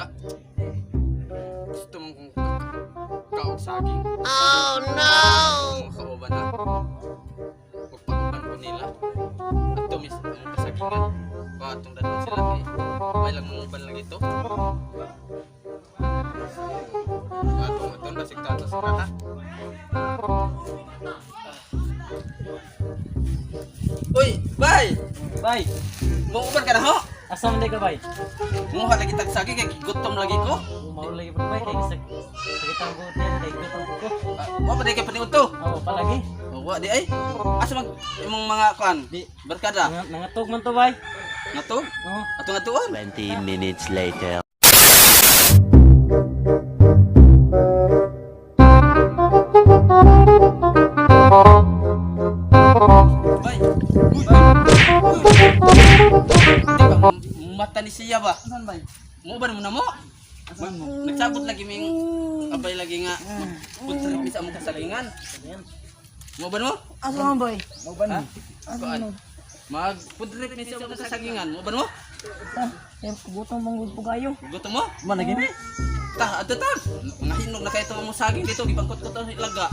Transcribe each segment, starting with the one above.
Da. Gusto mong kaog saging. Oh no! Mga kauban na. Pagpakuban ko nila. At tumis ang kasagingan. Patong dalawa sila kay may lang manguban lang ito. Patong basig tatas ka ha. Uy, bay! Bay, Manguban ka na ho? asa man ka bay? Muha lagi tag saging kay gutom lagi ko. Maulo lagi pa bay kay sakit ang buti kay gutom ko. Wa pa di kay paniud to. Oo, palagi. Wa di ay. Asa mag imong mga kuan? Di Barkada. nangatog man to bay. Nato? Oo. Atong atuan. 20 minutes later. Bay. Uy. Di ba mata ni siya ba? Saan bay? Mo ba mo na mo? Nagsabot lagi ming abay lagi nga. Putrip mi sa among kasalingan. Mo ba mo? Asa man boy? Mo ba ni? Kuan. Mag putrip mi sa among kasalingan. Mo ba mo? Yung gutom mong gusto kayo. Gutom mo? Man lagi ni? Ato ta. Mga hinog na kayo to mo saging dito gipangkot ko to sa ilaga.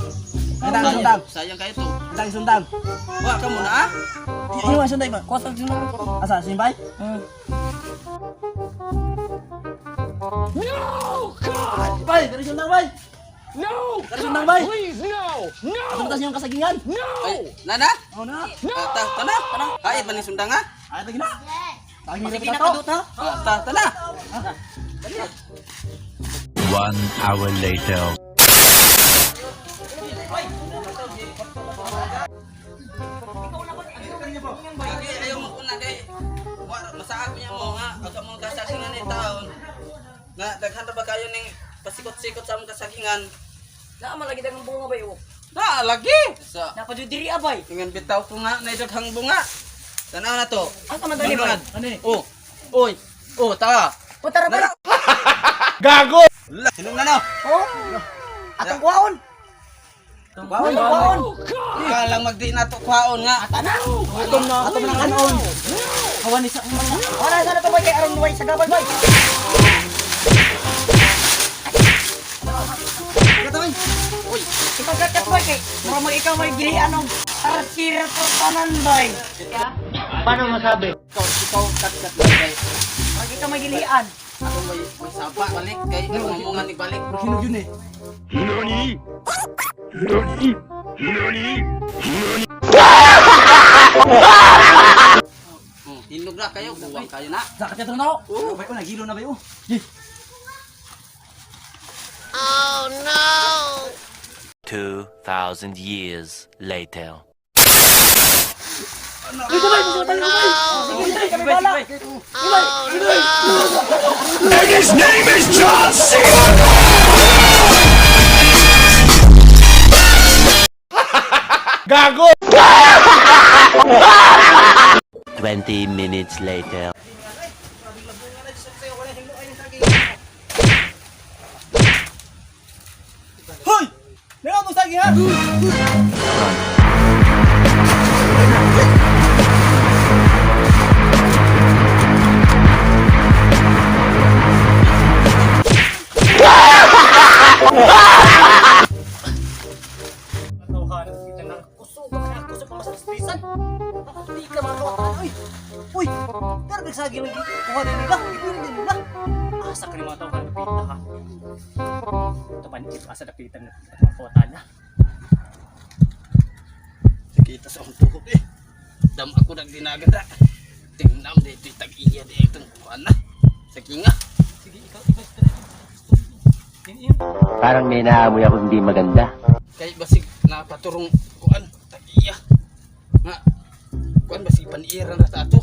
Sundang. Sayang kayo to. Sundang. Wa ka muna ah. Iyo man sunday ba? Kotag sinong. Asa simbay? No! Bay, dari sundang bay. No! Dari sundang bay. Please, no! No! Asa tas yung kasagingan? Ay, nana? Oh na. Tana. Ay, bani sundang ha? Ay lagi na. Lagi Sige na na to. kadut ha? Tana. 1 hour later. Lagi ayaw mo kuna kay masaag niya mo nga aga mo kasagingan ni taon. Nga daghan ra ba kayo ning pasikot-sikot sa among kasagingan? Naa man lagi dagang bunga bay. Na lagi. Sa Napadyo diri abay. ingon bitaw ko nga na daghang bunga. Tanaw na to. Asa man dali bay? Ani? Oh. Oy. Oh, ta. Putar bay. Gago. Sinong na no? Oh. Atong kuwaon. Baon. Kuwaon. Kalang magdi na to kwaon nga. Atana. Atom na kanon. Kawan ni sa mga. Wala sana to bay kay aron way sa gabay bay. Katawin. Uy. Ipagkakat bay kay mura mag ikaw may gilian og tarasira to tanan bay. Paano masabi? Ikaw kat bay. Mag ikaw may gilian. Ako may sapa balik kay ngamungan ni balik. Hinog yun eh. Hinog na kayo, buwang kayo na. Sakit ka na ako. Oo. Bay ko nagilo na bay oh. 2,000 years later. Ito bay, ito bay, ito bay. Sige, sige, kami bala. His name is John C. 20 minutes later. Hoy! Meron mo sagihan! Uy! Pero nagsagi lagi. Kuha na nila. Ibigay na nila. Asa ka ni mga tao ka napita ha? Ito pa niyo asa napitan na mga kawatan na. Kita sa akong tuhok eh. Dam ako nagdinagada. Tingnam dito tag-iya dito kuan na. Sige nga. Sige, ikaw. Yan. Parang may naamoy ako hindi maganda. Kay basig napaturong kuan tag-iya. Nga. Kuan basig paniira na ta ato.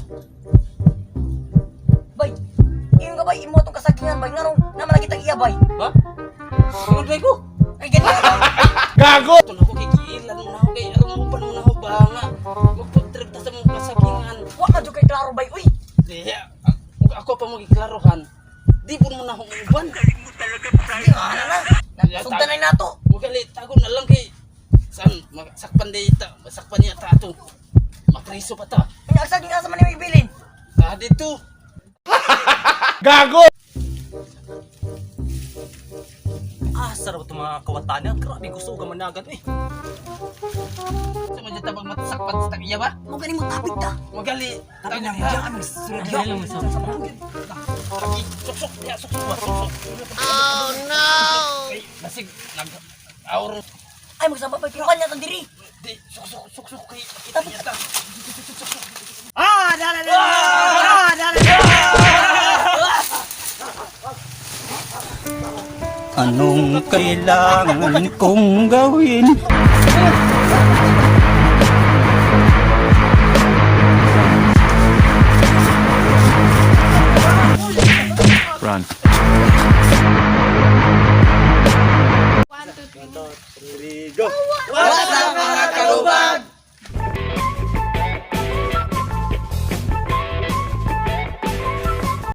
Bay. Ingon ka bay imo tong kasagingan bay nganong naman lagi tag iya bay. Ha? Sunod bay ko. Ay ganyan. Gago! Ito na ako kikiilan mo na ako kay aron mo pa naman ako ba nga. Magpag-trip ta sa mong kasagingan. Wa ka jud kay klaro bay. Uy. Diya. Ako pa mo giklarohan. Di po naman akong uban. Di ana na. Sugdan na nato. Mugali tago na lang kay saan masakpan dita, masakpan niya ta ato. Mapriso pa ta. Ina saging asa man ni ibilin. Dito. Gago! Sarap ito mga kawatan yan. Grabe gusto ko gamanagan eh. Sa mga tabang matusak pa sa tagiya ba? Mo ganing mo tapit ta. Magali. Tapit na diyan kami sunod Ay, lang mo sa Lagi suksok ya suksok ba suksok. Ay, basig nag auro. Ay magsama pa kinukan niya diri. Di suksok kay kita niya ta. Ah, dala. Ah, dala. Anong kailangan kong gawin? Run. 1, 2, 3. Wala